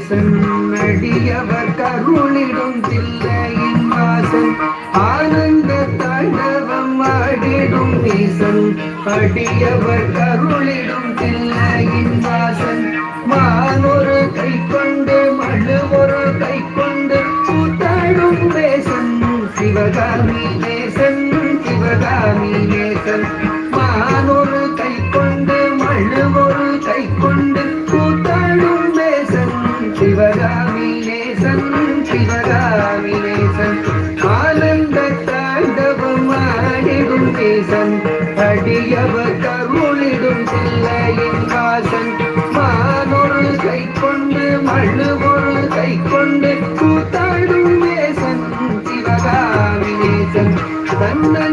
நேசன் அடியவர் கருளிடும் தில்லையின் வாசன் ஆனந்த தாண்டவம் ஆடிடும் நேசன் அடியவர் கருளிடும் தில்லையின் வாசன் மானொரு கை கொண்டு மழு ஒரு கை கொண்டு கூத்தாடும் நேசன் சிவகாமி நேசன் சிவகாமி நேசன் மானொரு கை கொண்டு மழு ஒரு கை கொண்டு கூத்தாடும் நேசன் சிவகாமி நேசன் சிவகாமி நேசன் ஆனந்த தாண்டவம் ஆடிடும் நேசன் அடியவர் கருளிடும் தில்லையின் வாசன் மானொரு கை கொண்டு மழு ஒரு கை கொண்டு கூத்தாடும் நேசன் சிவகாமி நேசன் தன்னை